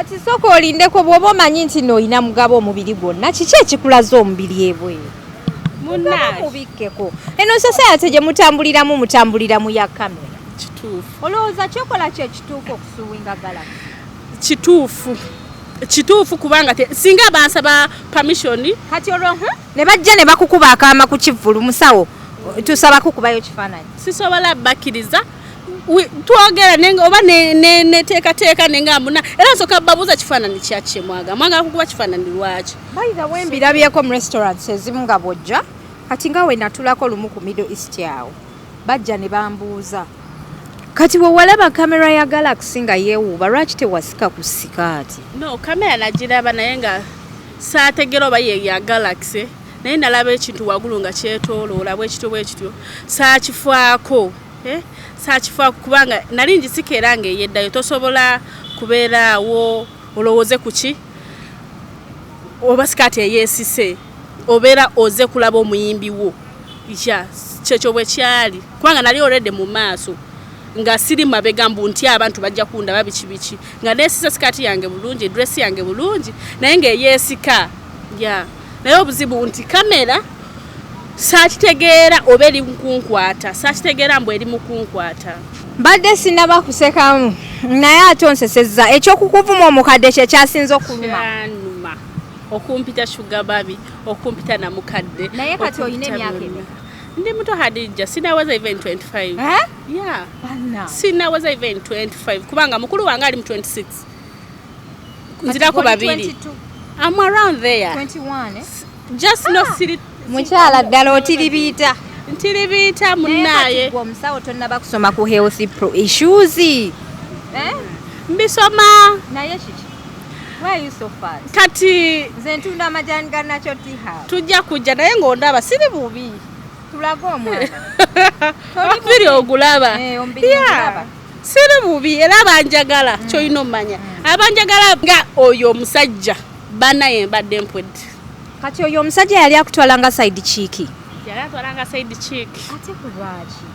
Kati soko olindeko bw'oba omanyi nti n'olina mugabo omubiri gwonna kiki ekikulaza omubiri ebweru munna mubikkeko eno society gye mutambuliramu ya kamera kituufu olowooza kyokola kyo ekituufu okusuwinga Galaxy kituufu kubanga singa bansaba permission kati olwo ne bajja ne bakukuba akaama ku kivulu musawo tusaba kukubayo kifaananyi sisobola bakkiriza twogera nenga oba neteekateeka nenga mbuna era nsooka babuuza kifaananyi kyakye mwagala kukuba kifaananyi lwaki bayita wembirabyeko mu restaurants ezimu nga bwojja kati nga we natulako lumu ku Middle East awo bajja ne bambuuza kati we walaba kamera ya Galaxy nga yeewuuba lwaki tewasika ku sikaati no kamera nagiraba naye nga saategera oba ye ya Galaxy naye nalaba ekintu waggulu nga kyetooloola bwekityo saakifaako saakifaako kubanga nali ngisika era ng'eyeddayo tosobola kubeeraawo olowooze ku ki oba sikaati eyeesise obeera oze kulaba omuyimbi wo kyekyo bwe kyali kubanga nali already mu maaso nga siri mabega mbu nti abantu bajja kundaba biki nga neesisa sikaati yange bulungi dress yange bulungi naye ng'eyeesika naye obuzibu nti kamera saakitegeera oba eri mukunkwata saakitegeera mbu eri mukunkwata mbadde sinaba kusekamu naye ate onsesezza ekyokukuvuma omukadde kye kyasinze okuluma okumpita shuga babi okumpita na mukadde naye kati olina emyaka emeka ndi muto Hadija sinaweza even 25 sinaweza even 25 kubanga mukulu wange ali mu 26 nzirako babiri I'm around there 21 just no siri mukyala ddala otiribiita ntiribiita munnaye omusawo tonnaba kusoma ku health pro issues mbisoma naye kiki why you so fast kati nze ntunda amajani ga nakyo tiha tujja kujja naye ng'ondaba siri bubi tulaga omwana biri ogulaba siri bubi era abanjagala kyolina omanya abanjagala nga oyo omusajja banaye mbadde mpwedde kati oyo omusajja yali akutwala nga side cheek yali atwala nga side cheek ate kulwaki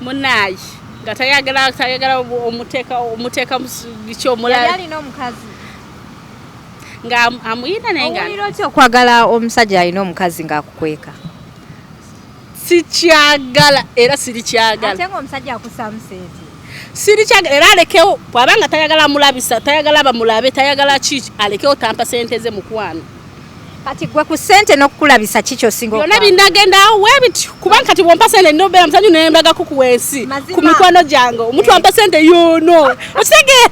munayi nga tayagala omuteeka bikyomulala yali alina omukazi nga amuyina naye nga owulira otya okwagala omusajja alina omukazi ng'akukweka sikyagala era sirikyagala ate ng'omusajja akusaamu sente sirikyagala era alekewo bw'abanga tayagala mulabisa tayagala bamulabe tayagala ki alekewo tampa sente ze mukwano kati gwe ku ssente n'okukulabisa kikyo singa byonna binnagendaawo weebityo kubanga kati bwompa sente nnobeera musanyu nembagako ku wensi ku mikwano gyange omuntu ampa sente yoono okitegeera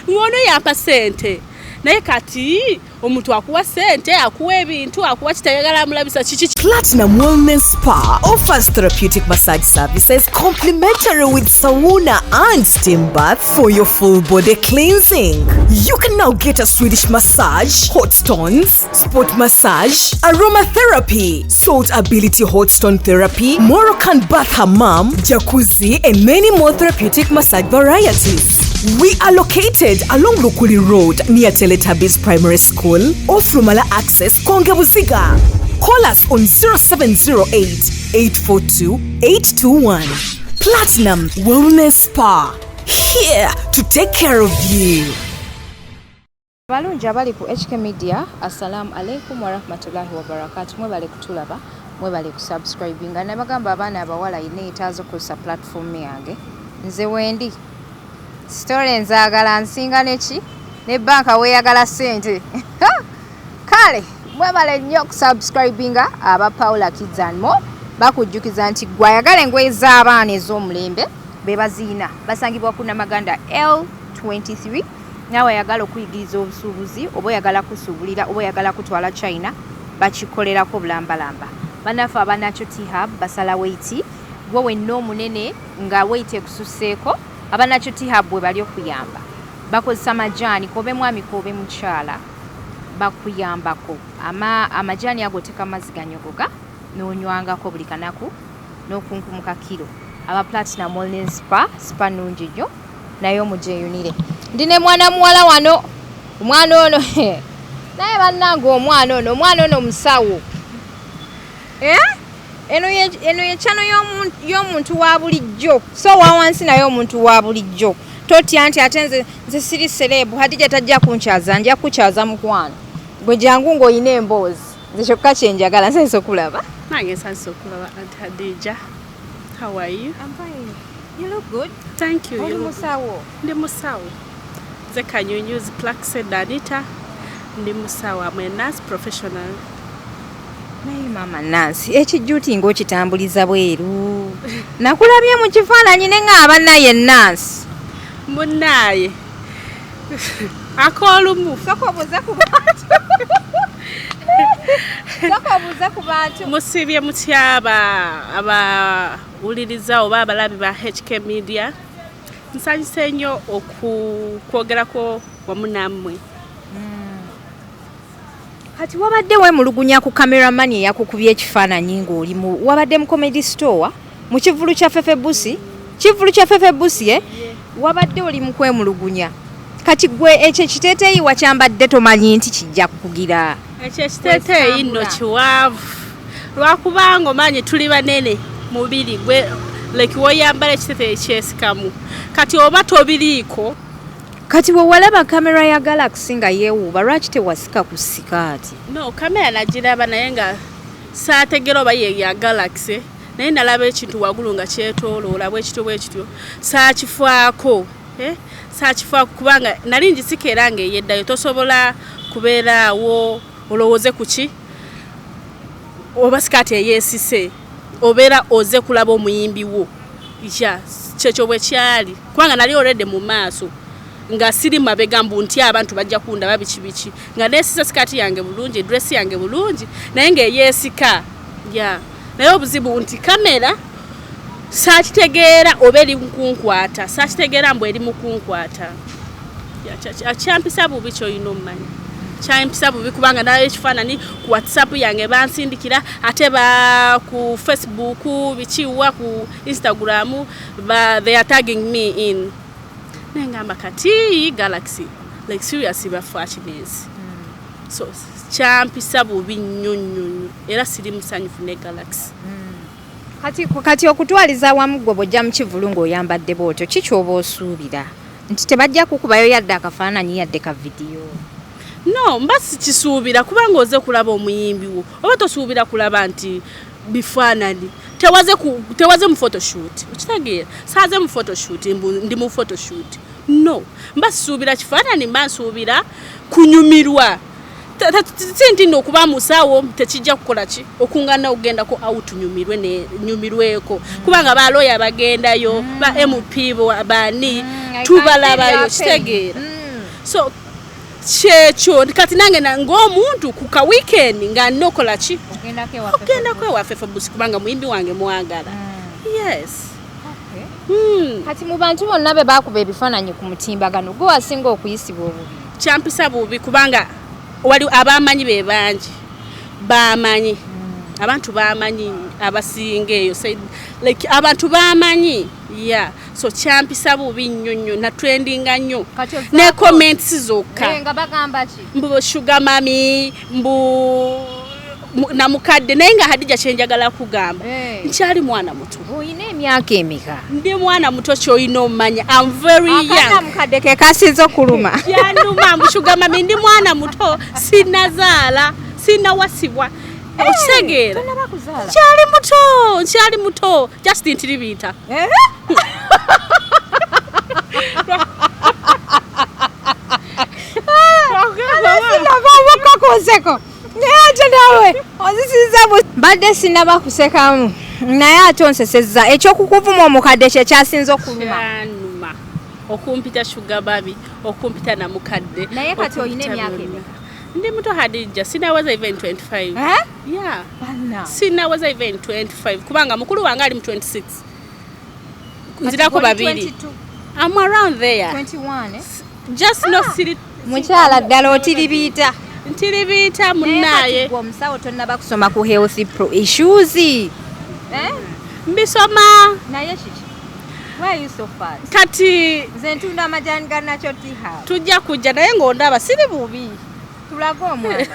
ng'ono yampa sente naye kati omuntu akuwa sente akuwa ebintu akuwa kitayagala amulabisa kiki. Platinum Wellness Spa offers therapeutic massage services complimentary with sauna and steam bath for your full body cleansing. You can now get a Swedish massage, hot stones, sport massage, aromatherapy, salt ability hot stone therapy, Moroccan bath hammam, jacuzzi and many more therapeutic massage varieties. We are located along Lukuli Road near Teletubbies Primary School off Rumala Access, Kongebuziga. Call us on 0708-842-821. Platinum Wellness Spa, here to take care of you. Balungi abali ku HK Media, assalamu alaikum wa rahmatullahi wa barakatuh. Mwebale kutulaba, mwebale kusubscribinga. Nabagamba abaana abawala ine itazo kusa platform yange. Nze wendi. Story nzaagala nsinga neki ne banka weeyagala sente kale mwebale nnyo okusubscribinga aba Paula Kids and More bakujjukiza nti gwayagala engoye z'abaana ez'omulembe be baziina basangibwa ku Namaganda L23 nawe oyagala okuyigiriza obusuubuzi oba oyagala kusuubulira oba oyagala kutwala China bakikolerako bulambalamba bannaffe abanakyo T-Hub basala weiti gwe wenna omunene nga weiti ekususeeko abanakyo T-Hub bwe bali okuyamba bakozesa majaani kobe mwami kobe mukyala bakuyambako amajaani ago teka mazzi ganyogoga n'onywangako buli kanaku n'okunkumuka kilo aba Platinum Wellness Spa nnungi nnyo naye omujeyunire ndine mwana muwala wano omwana ono naye bannange omwana ono musawo eno ye channel y'omuntu wa bulijjo so wawansi naye omuntu wa bulijjo totya nti ate nze siri serebu Hadija tajja kunkyaza nja kukyaza mukwano gwe jangu ng'olina emboozi nze kyokka kyenjagala nsanyusa okulaba nange nsanyusa okulaba Aunt Hadija. How are you? I'm fine. You look good. Thank you. Oli musawo? Ndi musawo. Nze Kanyunyuzi Plaxed Anita. Ndi musawo. I'm a nurse professional. Naye mama Nancy ekijjuuti ng'okitambuliza bweru nakulabye mu kifaananyi ne ng'aba naye Nancy munnaye akolumu sokobuza ku bantu musibye mutyaba abawuliriza oba abalabi ba HK Media nsanyuse nnyo okwogerako wamu nammwe. Kati wabadde weemulugunya ku cameraman eyakukubye ekifaananyi ng'oli wabadde mu comedy store mu kivulu kya Fefe Busi wabadde oli mu kwemulugunya kati gwe ekyo ekiteeteeyi wakyambadde tomanyi nti kijja kukugira ekyo ekiteeteeyi nno kiwaavu lwakubanga omanyi tuli banene mubiri gwe like woyambala ekiteeteeyi kyesikamu kati oba tobiriiko. Kati we walaba kamera ya Galaxy nga yeewuuba lwaki tewasika ku sikaati? No, kamera nagiraba naye nga saategera oba ye ya Galaxy naye nalaba ekintu waggulu nga kyetooloola bwekityo saakifaako saakifaako kubanga nali ngisika era ng'eyeddayo tosobola kubeeraawo olowooze ku ki oba sikaati eyeesise obeera oze kulaba omuyimbi wo kyekyo bwe kyali kubanga nali already mu maaso nga siri mabega mbu nti abantu bajja kundaba biki nga neesisa sikaati yange bulungi dress yange bulungi naye ng'eyeesika naye obuzibu nti kamera saakitegeera oba eri mukunkwata saakitegeera mbu eri mukunkwata kyampisa bubi kyolina omumanyi kyampisa bubi kubanga nayo ekifaanani ku WhatsApp yange bansindikira ate ku Facebook bikiwa ku Instagram they are tagging me in nengamba kati Galaxy like seriously bafortunate so kyampisa bubi nnyo era siri musanyufu ne Galaxy. Kati okutwaliza wamu gwe bojja mu kivulu ng'oyambadde bwotyo kikyoba osuubira nti tebajja kukubayo yadde akafaananyi yadde ka vidiyo? No, mba sikisuubira kubanga oze kulaba omuyimbi wo oba tosuubira kulaba nti bifaananyi tewaze mu photoshoot okitegeera saaze mu photoshoot ndi mu photoshoot no mba sisuubira kifaananyi mba nsuubira kunyumirwa nti nno okuba musawo tekijja kukola ki okungana ogendako out nyumirweko kubanga balooya bagendayo ba MP baani tubalabayo kitegeera so kyekyo kati nange ng'omuntu ku ka weekend nga nokola ki ogendako ewaffe Febusi kubanga muyimbi wange mwagala. Yes. Kati mu bantu bonna be baakuba ebifaananyi ku mutimbagano gwe wasinga okuyisibwa obubi? Kyampisa bubi kubanga wali abamanyi be bangi bamanyi abantu bamanyi abasinga eyo like abantu bamanyi so kyampisa bubi nnyo na trendinga nnyo ne comments zokka nga bagamba ki mbu sugar mami mbu na mukadde naye nga Hadija kyenjagala kugamba nkyali mwana muto. Oyina emyaka emeka? Ndi mwana muto kyolina omanya I'm very young. Akana mukadde ke kasinza okuluma yanuma mbu sugar mami ndi mwana muto sinazaala sinawasibwa okitegeera nkyali muto just ntiribita mbadde sinaba kusekamu naye ate onsesezza ekyokukuvuma omukadde kye kyasinza okuluma okumpita sugar babi okumpita na mukadde. Naye kati oyina emyaka emeka? Ndi muto Hadija sinaweza even 25. Sinaweza even 25 kubanga mukulu wange ali mu 26 nzirako babiri. I'm around there 21 just no siri mukyala ddala otiribita ntiribita munnaye gwe omusawo tonnaba kusoma ku health pro issues mbisoma naye kiki why you so fast kati nze ntunda amajani ga nacho tiha tujja kujja naye ng'ondaba siri bubi tulaga omwana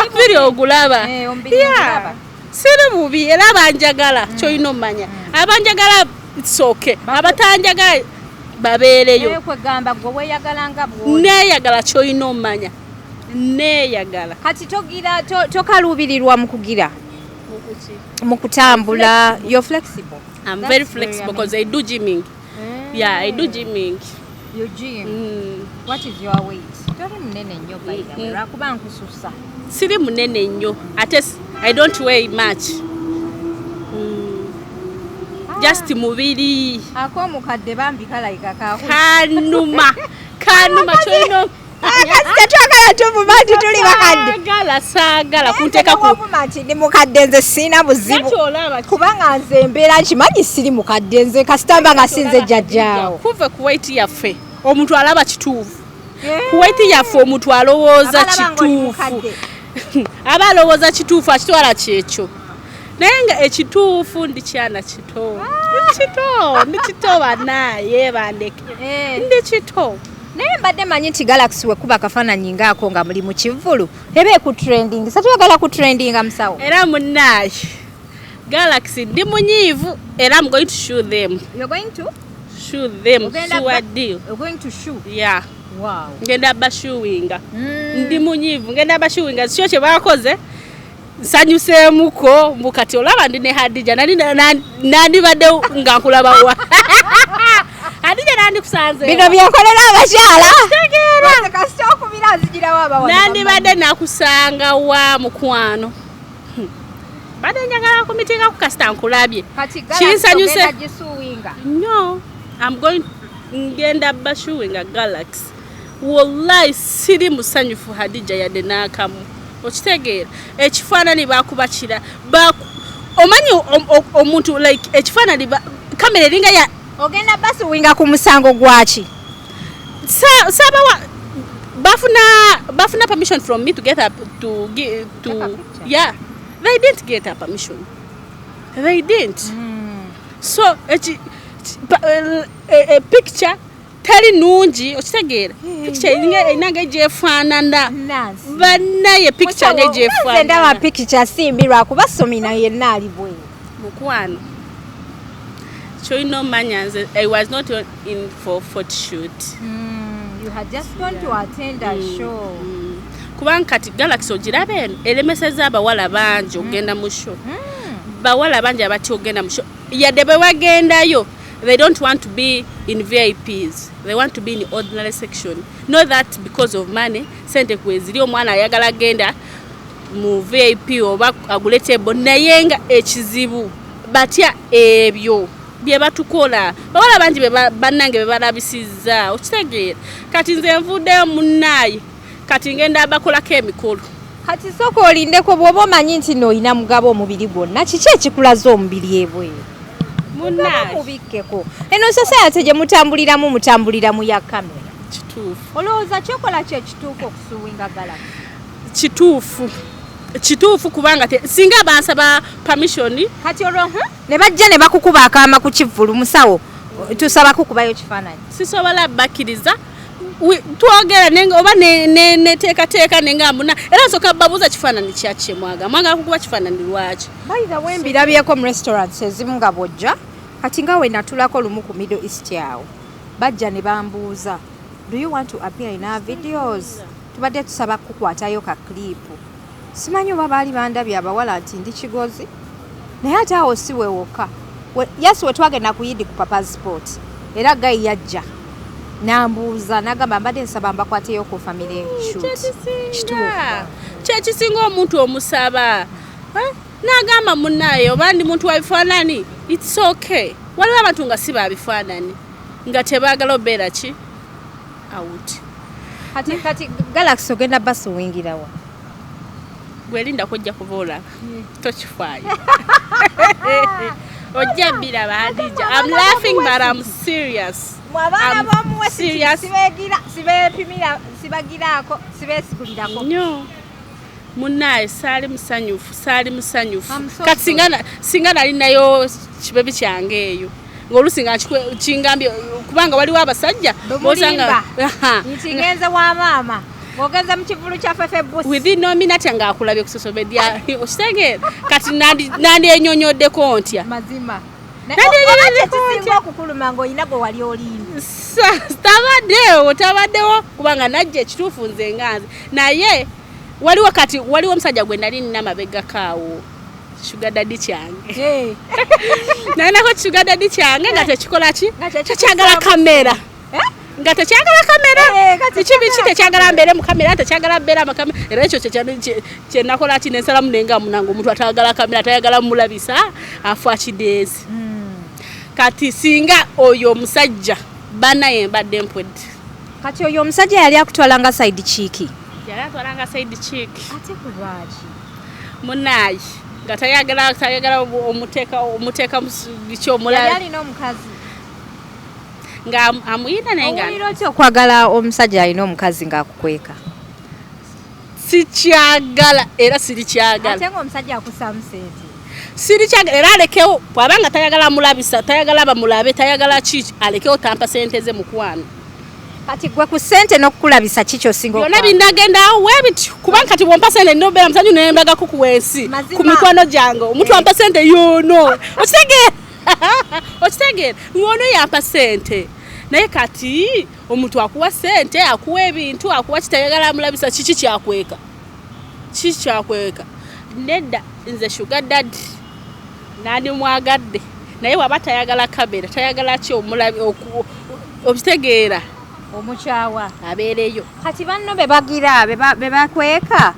obiri ogulaba siri bubi era abanjagala kyolina omanya abanjagala it's okay abatanjagala babeereyo kwegamba gwe weeyagala nga bw'oli neeyagala ky'olina omanya neeyagala kati togira tokaluubirirwa mu kugira mu kutambula you're flexible. I'm very flexible because I do gymming. Yeah, I do gymming. You gym? What is your weight? Toli munene nnyo by the way. Lwakuba nkususa. Siri munene nnyo. Ate I don't weigh much. Just mubiri. Ak'omukadde bambi kalayika kaako. Kanuma kyolino. Twagala tuvuma nti tuli bakadde. Saagala kunteeka ku nti ndi mukadde nze siina buzibu kubanga nze mbeera nkimanyi siri mukadde nze kasitamba nga sinze jjajjaawo. Kuve ku weight yaffe omuntu alaba kituufu. Ku weight yaffe omuntu alowooza kituufu. Aba alowooza kituufu akitwala kyekyo. Naye nga ekituufu ndi kyana kito. Ndi kito banaye bandeke. Ndi kito. Naye mbadde manyi nti Galaxy we kuba kafaananyi ngaako nga muli mu kivulu ebe ku trending satuyagala ku trending musawo era munnaye Galaxy ndi munyiivu era I'm going to show them. You're going to show them so a deal. You're going to show? Yeah. Wow. Ngenda bashuwinga. Ndi munyiivu ngenda bashuwinga kyo kye bakoze nsanyuseemuko mbukati olaba ndi ne Hadija nandi badde nga nkulabawa Hadija nandi kusanze bino byankolera abakyala tegeera kasita okubira azigirawo abawana nandi badde nakusanga wa mukwano badde njagala kumitinga ku kasita nkulabye kinsanyuse no I'm going ngenda bashuwinga Galaxy wallahi siri musanyufu Hadija yadde nakamu okitegeera ekifaanani bakubakira omanyi omuntu like ekifaanani kamera eringa ya ogenda basi winga ku musango gwaki sabawa bafuna permission from me to get up to yeah they didn't get a permission they didn't so a picture tali nungi okitegeera picture inanga jefaanana banaye picture nge jefaanana ndaba picture simbirwa kuba somina yenna ali bwe mukwano no manyanze I was not in for photo shoot. You had just gone to attend a show. Kubanga kati Galaxy ogirabe elemeseza abawala bangi ogenda mu show. Bawala bangi abati ogenda mu show. Yadde bewagendayo they don't want to be in VIPs. They want to be in the ordinary section. Not that because of money. Sente kweziri omwana ayagala agenda mu VIP oba agulete bonayenga ekizibu. Batya ebyo bye batukola bawala bangi bannange bebalabisiza okitegeera kati nze nvuddeyo munnaye kati ngenda abakolako emikolo kati sooka olindeko bw'oba omanyi nti n'olina mugabo omubiri gwonna kiki ekikulaza omubiri ebweru munnaye mubikkeko eno society gye mutambuliramu ya kamera kituufu olowooza kyokola kye kituufu okusuwinga Galaxy kituufu kubanga singa bansaba permission kati olwo ne bajja ne bakukuba akaama ku kivulu musawo tusaba kukubayo kifaananyi sisobola bakkiriza twogera nenga oba neteekateeka nenga mbuna era nsooka babuuza kifaananyi kyakye mwagala kukuba kifaananyi lwaki by the way mbirabyeko mu restaurants ezimu nga bwojja kati nga we natulako lumu ku Middle East awo bajja ne bambuuza do you want to appear in our videos tubadde tusaba kukwatayo ka clip simanyi oba baali bandabye abawala nti ndi kigozi naye ate awo si wewoka yasi we twagenda kuyidi ku papa sport era gayi yajja nambuuza nagamba mbadde nsaba mbakwateyo ku family shoot kyekisinga omuntu omusaba nagamba munnaye oba ndi muntu wa bifaanani it's okay waliwo abantu nga si ba bifaanani nga tebaagala obeera ki out kati Galaxy ogenda basuwingirawa gwelinda kujja kubola tokifaayo ojja biraba Hadija I'm laughing but I'm serious mwabana bamuwe sibagirako sibesigulirako nyo munnaye saali musanyufu kati singa nali nayo kibebi kyange eyo ng'olusinga kingambye kubanga waliwo abasajja bosanga ntingenze wa maama Ogeza mu kivulu kya fefe busi. Within no minute nga akulabye ku social media. Ositegeera kati nandi enyonyoddeko ntya. Mazima. Nandi enyonyoddeko ntya okukuluma ngo inago wali olindi. tabaddewo kubanga najja ekituufu nze nganze naye waliwo omusajja gwe nali nina mabega kaawo sugar daddy kyange nalinako sugar daddy kyange nga tekikola ki tekyagala kamera nga tekyagala kamera ekibiki tekyagala mbeere mu kamera tekyagala mbeera mu kamera era ekyo kye nakola ki nensalamu nenga munange omuntu atayagala kamera tayagala mulabisa afa kidensi kati singa oyo omusajja banaye mbadde mpwedde kati oyo omusajja yali akutwalanga side cheek yali atwalanga side cheek ate kubaaki munayi nga tayagala omuteeka bikyomulala yali alina omukazi nga amuyina naye nga owulira otya okwagala omusajja alina omukazi ng'akukweka sikyagala era sirikyagala ate ng'omusajja akusaamu sente sirikyagala era alekewo bw'abanga tayagala mulabisa tayagala bamulabe tayagala ki alekewo tampa sente ze mukwano kati gwe ku ssente n'okukulabisa ki ky'osinga byonna bindagendaawo webityo kubanga kati bwompa sente ninobeera musanyu nembagako ku wensi ku mikwano gyange omuntu ampa sente yoono okitegeera ng'ono yampa sente naye kati omuntu akuwa sente akuwa ebintu akuwa kitayagala amulabisa kiki kyakweka nedda nze sugar daddy nandi mwagadde naye waba tayagala kamera tayagala ki omulabi okitegeera omukyawa abeereyo kati banno bebagira bebakweka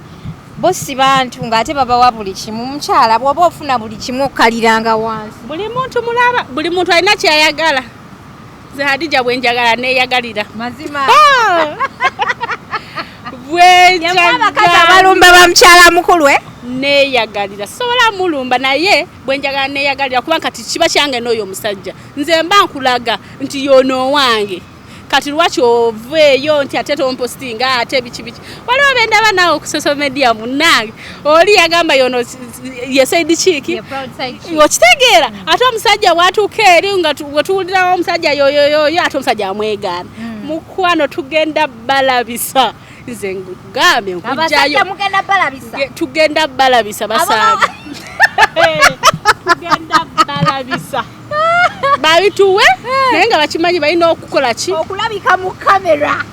bo si bantu ng'ate babawa buli kimu mukyala bw'oba ofuna buli kimu okkaliranga wansi buli muntu mulaba buli muntu alina kyayagala ze Hadija bwenjagala neeyagalira mazima bwenjagala abalumba ba mukyala mukulu neeyagalira sobola mulumba naye bwenjagala neeyagalira kuba kati kiba kyange n'oyo omusajja nze mba nkulaga nti yono wange kati lwaki oveeyo nti ate tompostinga ate biki waliwo bendaba naawe ku social media munange oli yagamba yono yesaidi kiiki okitegeera ate omusajja bwatuuka eri nga wetuwulirawo omusajja yoyoyoyo ate omusajja amwegaana mukwano tugenda balabisa nze nkugambye nkujjayo tugenda balabisa basaage tugenda balabisa babituwe naye nga bakimanyi balina okukola ki okulabika mu kamera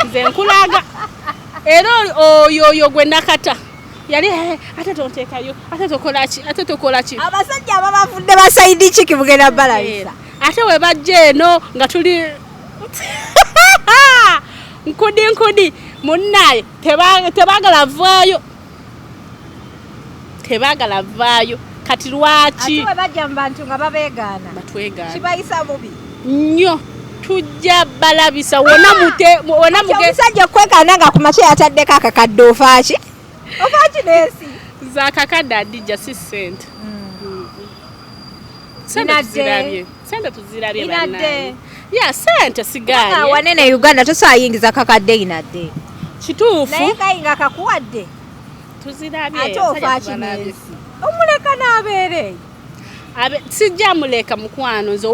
nze nkulaga era oyo gwe nakata yali ate tonteekayo ate tokola ki abasajja ababavudde basaidi ki bugenda balabisa ate we bajja eno nga tuli nkudi munnaye tebagala vaayo kati lwaki ate we bajja mu bantu nga babeegaana batwegaana kibayisa bubi nnyo tujja balabisa wona omusajja okwekaana nga ku makya yataddeko akakadde ofaaki neesi zakakadde Hadija si sente sente tuzirabye bannange ya sente siganye wanene Uganda tosaayingiza kakadde inadde kituufu naye kayinga akakuwadde tuzirabye ate ofaaki neesi omuleka n'abeere sijja muleka mukwano nze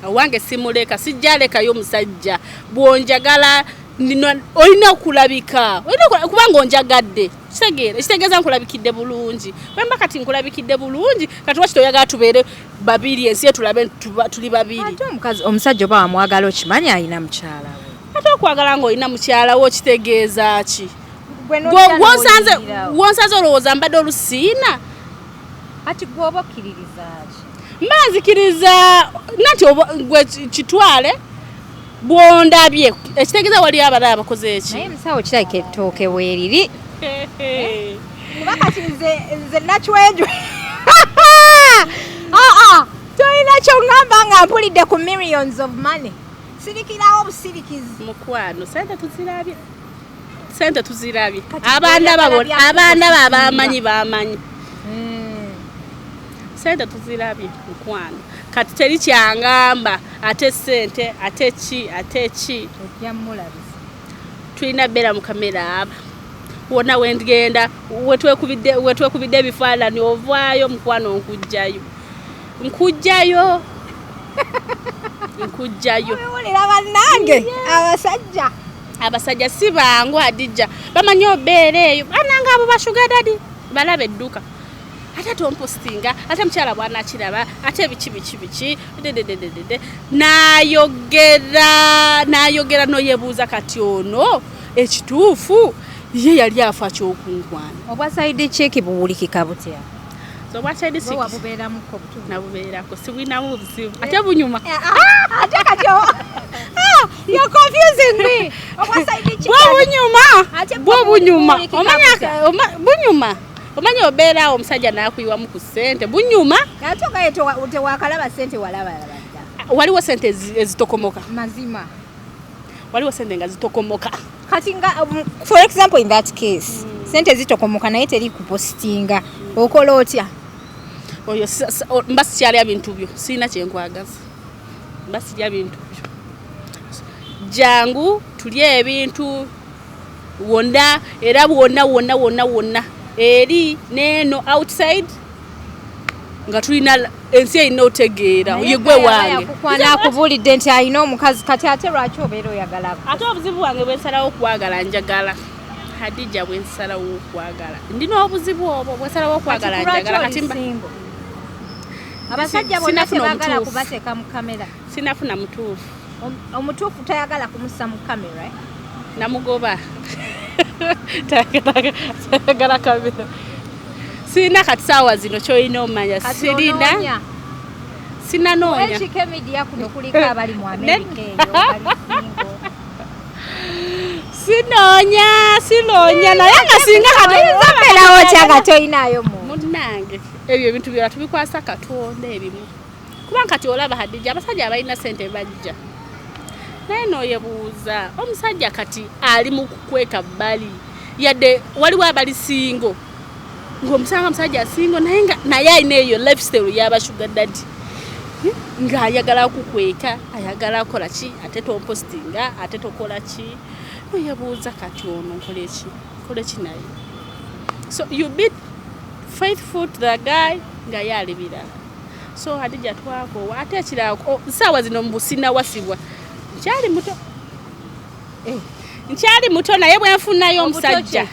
owange simuleka sijja lekayo omusajja bwonjagala olina okulabika kubanga onjagadde kitegeeza nkulabikidde bulungi wemba kati nkulabikidde bulungi kati waki toyagala tubeere babiri ensi tulabe tuli babiri ate omusajja oba wamwagala okimanyi alina mukyala we ate okwagala ng'olina mukyala we okitegeeza ki wonsanze olowooza mbadde olusiina kati gwoba okkiririza ki mba nzikiriza nati gwe kitwale bwondabye ekitegeeza waliyo abalala bakoze eki naye musawo kirabika ettooke weeriri kuba kati nze nakiwenjwe tolina kyoŋŋamba nga mpulidde ku millions of money sirikirawo busirikizi mukwano sente tuzirabye abaana babo abamanyi bamanyi sente tuzirabye mukwano kati teri kyangamba ate sente ate ki tulina beera mu kamera aba wonna wengenda wetwekubidde ebifaananyi ovaayo mukwano nkujjayo wulira bannange abasajja si bangu Hadija bamanyi obeera eyo banange abo bashuga dadi balaba edduka ate tompostinga ate mchala bwana kiraba ate bichi nayogera no yebuuza kati ono ekituufu ye yali afa ky'okungwana obwa side check buwulikika butya so what side check wabubeera mu kobutu nabubeerako siwina mu buzibu ate bunyuma ate kati you're confusing me obwa side check bunyuma bunyuma omanya obeera omusajja nakuyiwamu ku ssente bunyuma ate gayeto wakalaba ssente walaba waliwo ssente ezitokomoka mazima waliwo ssente nga zitokomoka kati nga for example in that case ssente zitokomoka naye teri kupostinga okola otya oyo mbasi kyalya bintu byo sina kyenkwagaza mbasi lya bintu byo jangu tulye ebintu wonna era wonna eri neno outside nga tulina ensi erina otegeera yegwe wange kwana akubulidde nti alina omukazi kati ate lwaki obeera oyagala ate obuzibu wange bwensalawo okwagala njagala Hadija bwensalawo okwagala ndina obuzibu obwo bwensalawo okwagala njagala kati abasajja bonna tebagala kubateeka mu kamera sinafuna mutuufu omutuufu tayagala kumussa mu kamera namugoba tayagala kamera sina kati saawa zino kyolina omanya sirina sinanoonya HK Media kuno kuliko abali mu America eyo bali sinoonya naye nga singa katerawo kyaga toyinaayo munnange ebyo ebintu byona tubikwasa Katonda ebimu kubanga kati olaba Hadija abasajja abalina ssente bajja naye nooyebuuza omusajja kati ali mu kukweka bbali yadde waliwo abali singo ng'omusanga musajja singo naye alina eyo lifestyle y'abashuga daddy ng'ayagala kukweka ayagala kola ki ate tompostinga ate tokola ki nooyebuuza kati ono nkole ki naye so you be faithful to the guy nga yalibira so Hadija twako ate ekirako saawa zino mbusina wasibwa nkyali muto naye bwe nfunayo omusajja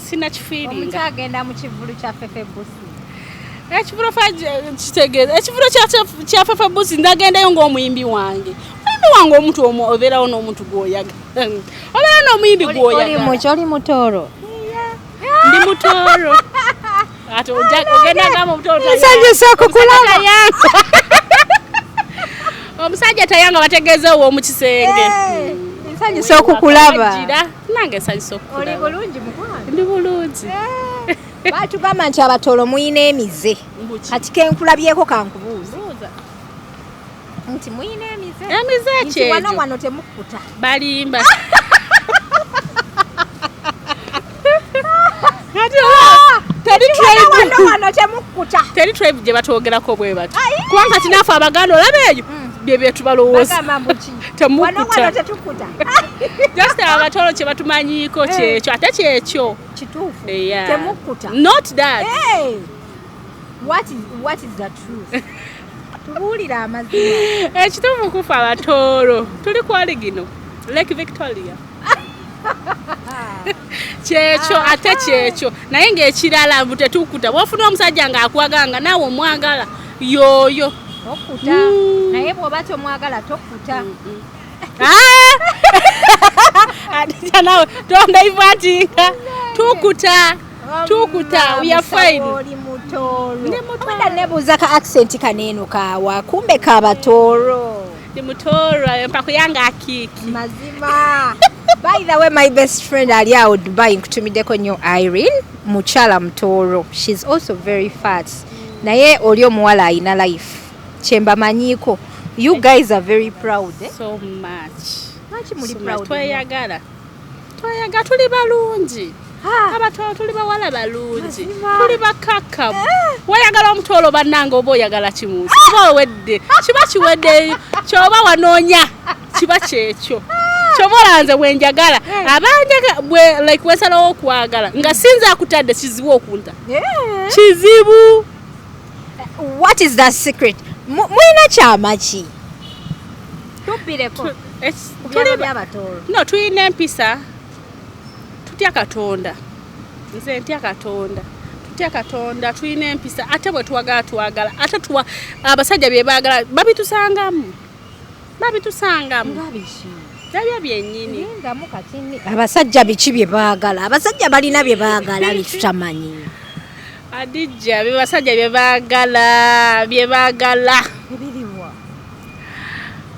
sina kifiiringa omuntu agenda mu kivulu kya Fefe Busi ekivulu kya Fefe Busi ndagendayo ng'omuyimbi wange omuntu omu obeerawo n'omuntu gwoyaga obeera n'omuyimbi gwoyaga oli mutooro ndi mutooro ate ogendagamo mutooro omusajja tayanga bategeeza owo mu kisenge nsanyusa okukulaba nange nsanyusa okukulaba oli bulungi mukwano ndi bulungi batugamba nti abatoolo muyina emize kati kenkulabyeko kankubuuza nti muyina emize ekyejo wano temukkuta balimba wano temukkuta teri tribe gye batwogerako bwe bati kubanga kati naafe Abaganda olaba eyo bye tubalowooza temukkuta just abatoolo kye batumanyiiko kyekyo ate kyekyo kituufu Yeah. temukkuta not that what is the truth tubuulire amazima ekituufu kufa abatoolo tuli kwali gino Lake Victoria kyekyo ate kyekyo naye ng'ekirala mbu tetukkuta bw'ofuna omusajja ng'akwaganga naawe omwagala yooyo okkuta naye bw'oba tomwagala tokkuta Hadija nawe tondaivatinga tukuta we are fine oli mutoolo wenda nebuuza ka accent kaneeno kaawa kumbe kabatoolo ndi mutoolo empako yange akiki mazima by the way my best friend ali awo Dubai nkutumiddeko nnyo Irene mukyala mutoolo she's also very fat naye oli omuwala ayina life kyembamanyiiko you guys are very proud so much lwaki muli proud tweyagala tuli balungi abatoolo tuli bawala balungi tuli bakakamu wayagala omutoolo bannange oba oyagala kimuuzi oba owedde kiba kiweddeyo kyoba wanoonya kiba kyekyo kyoba olanze bwenjagala abanjaga like wensalawo okwagala nga sinza akutadde kizibu okunta kizibu what is that secret mulina kyama ki tubbireko no tulina empisa tutya Katonda nze ntya Katonda tutya Katonda tulina empisa ate bwe twagala ate tuwa abasajja bye baagala babitusangamu Zabya byennyini ngamu katini abasajja biki bye baagala abasajja balina bye baagala bitutamanyi Adijja bye basajja bye baagala ebiriwa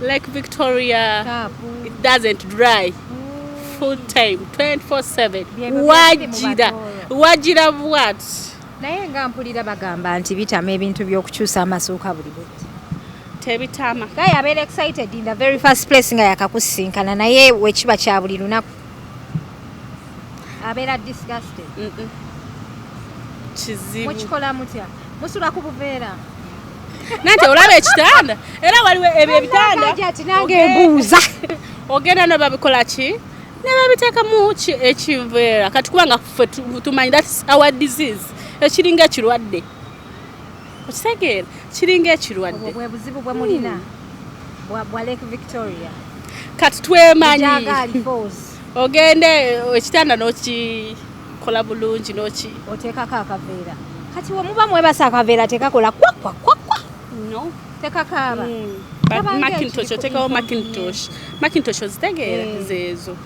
Lake Victoria it doesn't dry full time 24/7 wajira what naye nga mpulira bagamba nti bitama ebintu by'okukyusa amasuuka buli buti tebitama gaye abeera excited in the very first place nga yakakusinkana naye wekiba kya buli lunaku abeera disgusted kizibu mukikola mutya musula ku buveera nante olaba ekitanda era waliwo ebyo ebitanda ati nange embuuza ogenda ne babikola ki ne babiteeka mu ekiveera kati kubanga ffe tumanyi that's our disease ekiringa ekirwadde okitegeera kiringa ekirwadde bwe buzibu bwe mulina bwa Lake Victoria kati twemanyi ogende ekitanda n'okikola bulungi oteekako akaveera kati we muba mwebasa akaveera tekakola kwakwa no tekakaaba Macintosh otekawo Macintosh ozitegeera zeezo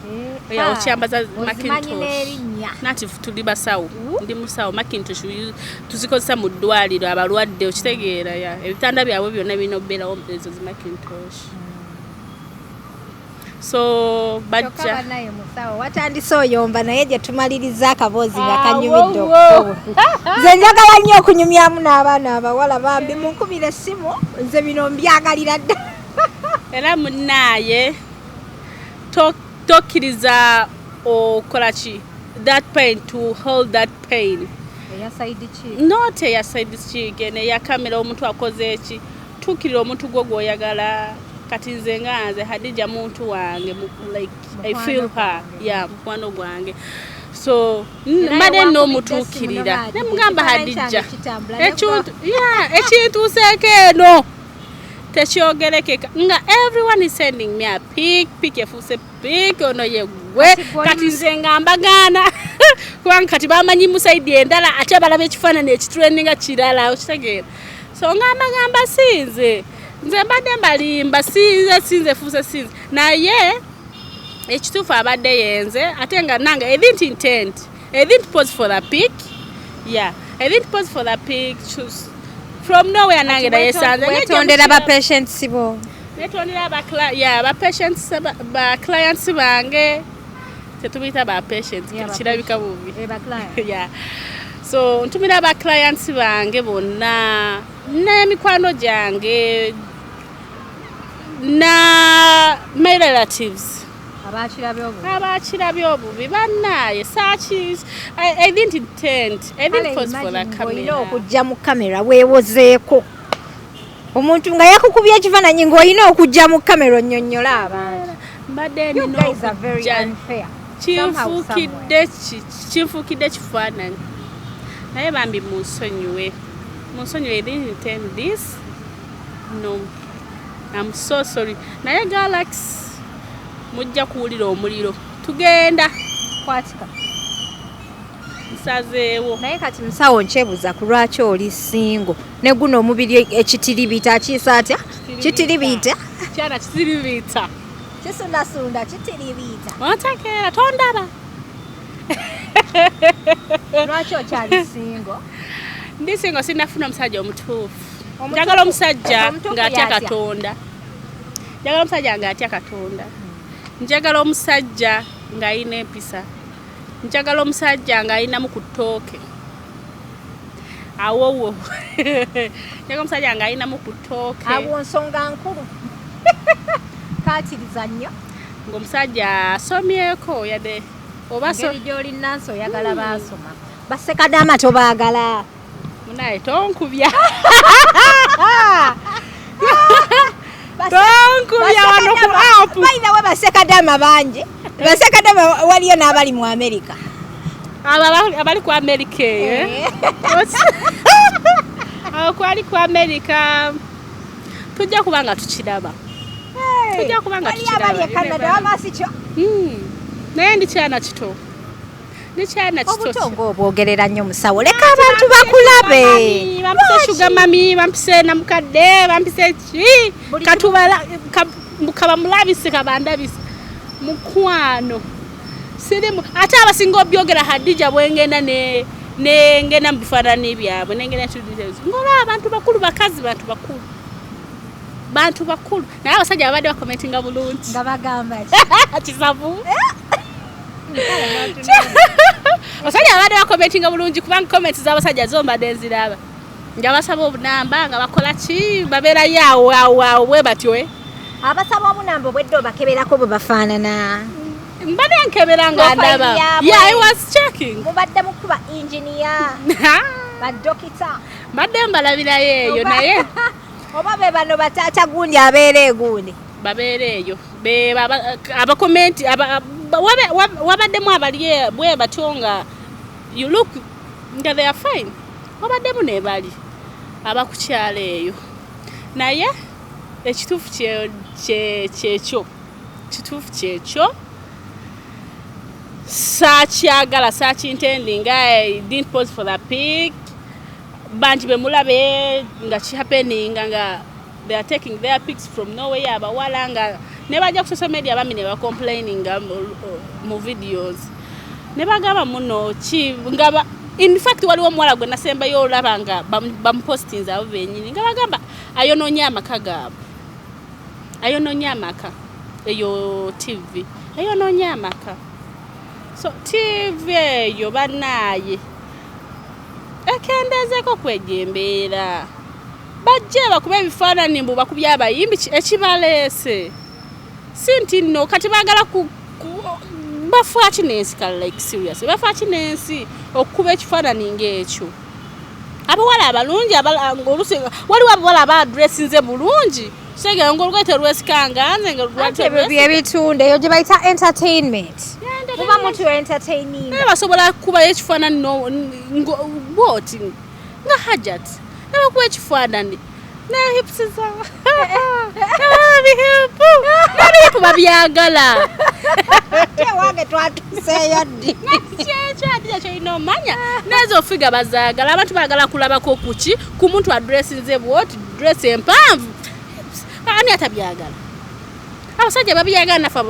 okyambaza Macintosh nati tuli basawo ndi musawo Macintosh tuzikozesa mu ddwaliro abalwadde okitegeera ebitanda byabwe byonna birina okubeerawo ezo zi Macintosh so bajja naye musawo watandise oyomba naye gye tumaliriza akaboozi nga kanyumidde okukobo nze njagala nnyo okunyumyamu n'abaana abawala bambi munkubira essimu nze bino mbyagalira dda era munnaaye tokkiriza okola ki that pain to hold that pain not eya side cheek eya kamera omuntu akoze eki tuukirira omuntu gwo gw'oyagala kati nze nga nze Hadija muntu wange like I feel her mukwano gwange so mbadde n'omutuukirira ne mugamba Hadija ekintu sekeeno tekyogerekeka nga everyone is sending me a pic efuuse pic ono yegwe kati nze nga mbagaana kubanga kati bamanyi musaidi endala ate balaba ekifaananyi ekitrendinga kirala okitegeera so nga mbagamba sinze nze mbadde mbalimba sinze fuuse sinze naye ekituufu abadde yenze ate nga nange I didn't pose for the pic I didn't pose for the pic from nowhere nange naye sanze wetondera ba patients bo netondera ba patients ba clients bange tetubita ba patients kirabika bubi so ntumira ba clients bange bonna n'emikwano gyange na my relatives abakirabye obubi bannaye I didn't pose for the camera okujja mu kamera weewozeeko omuntu nga yakukubya ekifaananyi ng'olina okujja mu kamera onnyonnyola abantu mbadde kinfuukidde kifaananyi naye bambi munsonyiwe I didn't intend this no I'm so sorry naye Galaxy mujja kuwulira omuliro tugenda kwatika nsazeewo naye kati musawo nkyebuza ku lwaki oli singo ne guno omubiri ekitiribita akiisa atya kitiribita kyana kitiribita kisundasunda kitiribita ontegeera tondaba lwaki okyali singo ndi singo sinafuna omusajja omutuufu njagala omusajja ng'atya Katonda njagala omusajja ng'alina empisa njagala omusajja ng'alinamu ku ttooke awowo njagala omusajja ng'alinamu ku ttooke awo nsonga nkulu kaatiriza nnyo ng'omusajja asomyeko yadde oba ngeri gy'oli nansi oyagala baasoma basekadama tobaagala munaye tonkubya tonkubya wano ku apu balinawe basekadama bangi basekadama waliyo n'abali mu Amerika abali ku Amerika eyo abo kwali ku Amerika tujja kubanga tukiraba abali e Canada wamasikyo naye ndi kyana kito Nikyana obutongo obwogerera nnyo musawo leka abantu bakulabe bampise sugar mami bampise namukadde bampise ki katubala kaba mulabise kabandabise mukwano sirimu ate abasinga obyogera Hadija bwengenda ne ngena mbifaanani byabwe nengena tuditezo ngola abantu bakulu bakazi bantu bakulu naye abasajja abadde bakomentinga bulungi nga bagamba kisavu abasajja abadde bakomentinga bulungi kubanga comments z'abasajja zombadde nziraba nga basaba obunamba nga bakola ki babeera yawo bwe batyo abasaba obunamba obwedde bakeberako bwe bafaanana mbadde nkebera nga ndaba I was checking mubadde mukuba engineer badokita mbadde mbalabirayo eyo naye oba be bano batata gundi abeera egundi babeera eyo abakomenti wabaddemu abali bwe batyo nga you look nga they are fine wabaddemu ne bali abakukyala eyo naye ekituufu kyekyo saakyagala saakintending I didn't pose for the pic banji bemulabe nga happening nga they are taking their pics from nowhere abawala nga ne bajja ku social media bami ne ba complaining mu videos ne bagamba muno ki nga in fact waliwo omuwala gwe nasembayo olaba nga bamupostinze abo benyini nga bagamba ayonoonya amaka gaabo ayonoonya amaka eyo TV ayonoonya amaka so TV eyo banaye ekendezeko kwejembeera bajje bakuba ebifaananyi mbu bakubya abayimbi ekibaleese si nti nno kati baagala bafa kinensi kale like serious bafa kinensi okukuba ekifaananyi ng'ekyo abawala abalungi waliwo abawala abadressinze bulungi segera ng'olwete lwesikanga nze nga ebitunda eyo gye bayita entertainment muba mutu entertaining basobola kukubayo ekifaananyi bwoti nga Hajat nabakuba ekifaananyi nahipusiza nabihipu babyagala tewange twatuseeyo ddi kyekyo kyolina omanya nezo figa bazaagala abantu baagala kulabako kuki ku muntu adressinze bwoti dress empanvu ani atabyagala abasajja babyagala nafe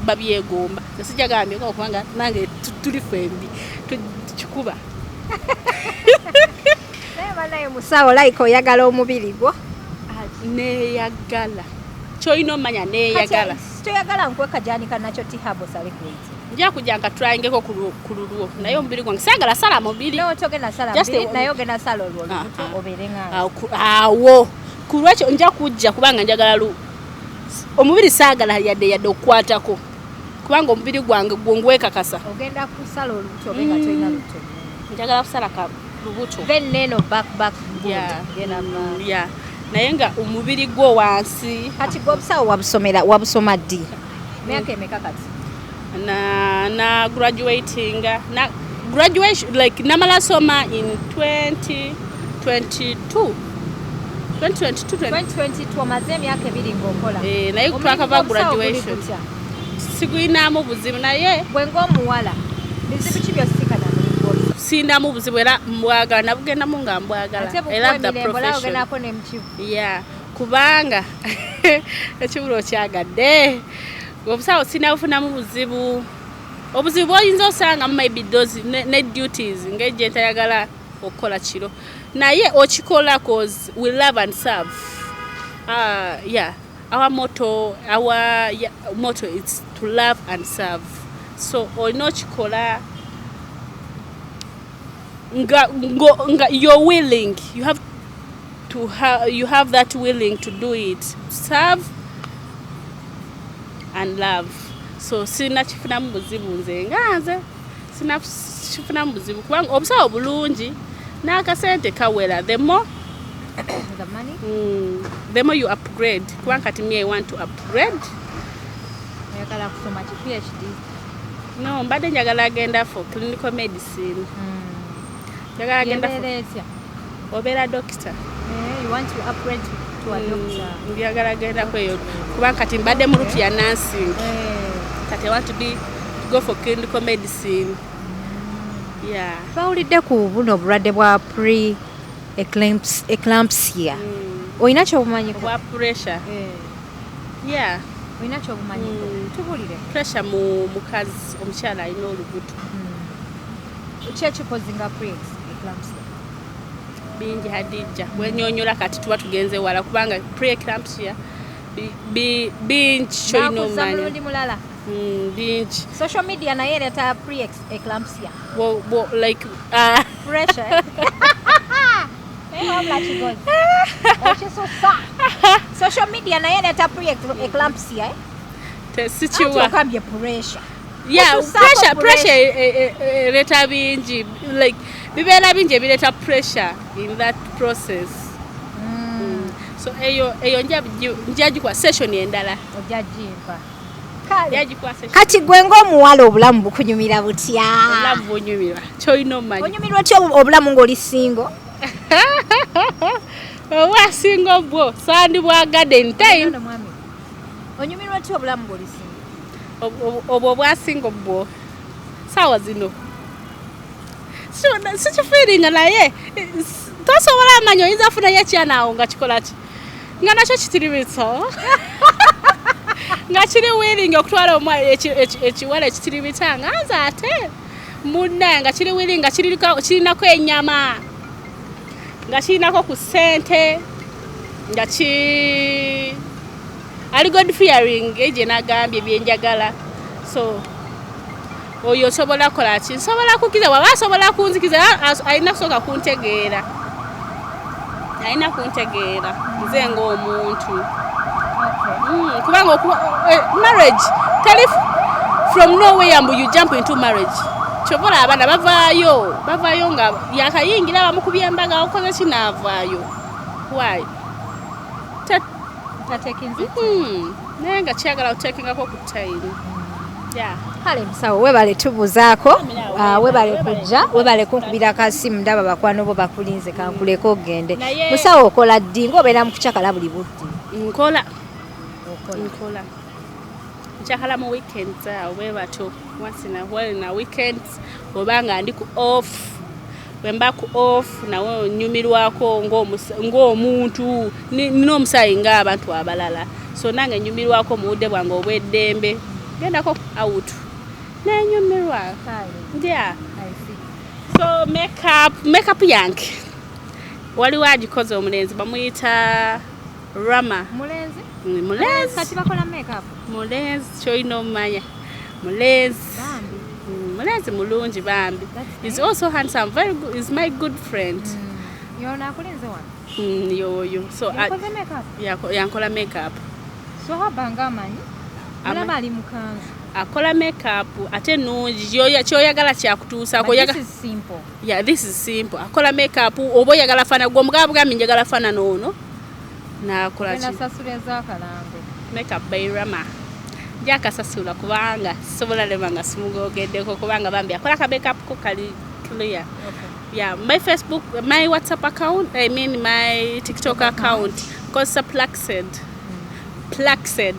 babyegomba nesijagambye kubanga nange tuli fembi tukikuba naye musawo like oyagala omubiri gwo neyagala kyolina omanya neyagala toyagala nkwekajanika nakyo tihabo salikwezi nja kujja nka tryingeko ku lulwo naye omubiri gwange sagala sala mubiri togenda sala mubiri naye ogenda sala olwo obeere nga awo ku lwekyo nja kujja kubanga njagala omubiri saagala yadde okukwatako kubanga omubiri gwange gwongwekakasa ogenda kusala olubuto obenga tolina luto njagala kusala ka lubuto then neno back yeah naye nga omubiri gwo wansi kati gwobusawo wabusoma ddi myaka emeka kati na graduating na graduation like namala soma in 2022 omaze emyaka ebiri ng'okola naye twakava graduation sigulinamu buzibu naye bwe ng'omuwala bizibu ki byosikana sindamu buzibu era mbwagala nabugendamu nga mbwagala era the profession yeah kubanga ekibulo kyagadde obusawo sinabufunamu buzibu obuzibu bwoyinza osanga maybe those ne duties ng'ejje ntayagala okukola kiro naye okikola cause we love and serve yeah our motto is to love and serve so olina okikola nga you're willing you have that willing to do it serve and love so sina kifunamu buzibu nze nganze sina kifunamu buzibu kubanga obusawo bulungi n'akasente kawera the more you upgrade kubanga kati me I want to upgrade oyagala kusoma ki PhD no mbadde njagala agenda for clinical medicine njagala agenda obeera doctor you want to upgrade to a doctor njagala agenda kweyo kubanga kati mbadde mu rutu ya nursing kati I want to go for clinical medicine Yeah. Bawulidde ku buno obulwadde bwa pre-eclampsia. Oyina ky'obumanyiko? Bwa pressure. Yeah. Oyina ky'obumanyiko? Tubulire. Pressure mu mukazi omukyala alina olubuto. Kyekikozi nga pre-eclampsia? Bingi Hadija. Wenyonyola kati tuba tugenze wala kubanga pre-eclampsia bingi kyoyina omanyi. Mulundi mulala. Bingi. Social media naye ereeta pre-eclampsia. Like pressure. Social media naye ereeta pre-eclampsia. Tesikiwa. Tukambye pressure. Yeah, pressure ereeta bingi. Like bibeera bingi ebireeta pressure in that process. So eyo njagikwa session endala. Ojagimpa. Kati gwe ng'omuwala obulamu bukunyumira butya? Obulamu bunyumira. Kyoyina omanyi. Onyumirwa otya obulamu ng'oli singo? Owa singo bwo sandi bwa garden time. Onyumirwa otya obulamu ng'oli singo? Obwo bwa singo bwo. Sawa zino. Such a feeling naye. Tosobola amanyi oyinza afuna yakyanaawo nga kikola ki. Nga nakyo kitirimitso. Nga kiri willing okutwala ekiwala ekitirimita nga nze ate munna nga kiri willing nga kirinako ennyama nga kirinako ku ssente nga ali god fearing gye nagambye byenjagala. So oyo osobola kola ki nsobola kukiza waba asobola kunzikiza alina kusooka kuntegeera nze ng'omuntu. Kubanga marriage tell from nowhere you jump into marriage. Chobola abana bavaayo nga yakayingira bamukubye embaga okoze kinavaayo. Why? Nenga kyagala otekingako ku time. Yeah. Kale musawo webale tubuzaako, webale kujja, webale kunkubira akasimu ndaba bakwano bo bakulinze kankuleko ogende. Musawo okola ddi ng'obeera mu kucakala buli budde? Nkola. Nchakala mu weekends we bato once in a while na weekends obanga ndi ku off wemba ku off nawe nyumirwako ng'omuntu nino omusayi nga abantu abalala so nange nyumirwako mu budde bwange obweddembe gendako out nenyumirwa. Yeah. So makeup yange wali wagikoze omulenzi bamuyita Rama. Mulenzi kati bakola makeup. Mulenzi kyoyina omanya. Mulenzi mulungi bambi. He's also handsome, very good. He's my good friend. Yona akulenze wano? Yoyo. So yakoze makeup? Yankola makeup. So habanga amanyi? Mulaba ali mukanzu. Akola makeup ate nungi kyoyagala kyakutuusako. This is simple. Yeah, this is simple. Akola makeup oba oyagala fana gwe mugabugami njagala fana noono. Nakola ki? Nasasula zakalango. Makeup by Rama. Jakasasula kubanga sobola lema simugogeddeko kubanga bambi akola ka makeup ko kali clear. Okay. Yeah, my Facebook, my WhatsApp account, I mean my TikTok account, called Plaxed. Plaxed.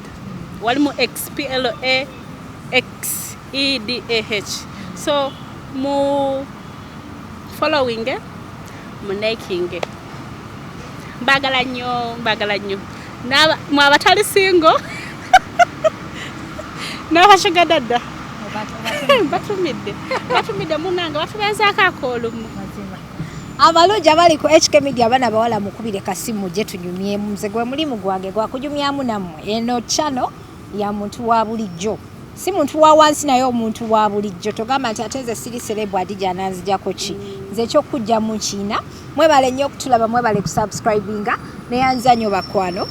Walimu XPLAXEDAH. So mu following mu liking. Bagala nnyo. Mwabatali single. N'abashuga dada. Batumidde munanga batubezaako akoolumu. Abalungi abali ku HK Media abana bawala mukubire kasimu gye tunyumyemu nze gwe mulimu gwange gwa kunyumyamu nammwe. Eno channel ya muntu wa bulijjo. Si muntu wa wansi naye omuntu wa bulijjo. Togamba nti ate nze siri celebu Adija nanzijako ki. Nze ekyokujja mu Kiina. Mwebale nnyo okutulaba, mwebale kusubscribinga. Neyanza nnyo bakwano.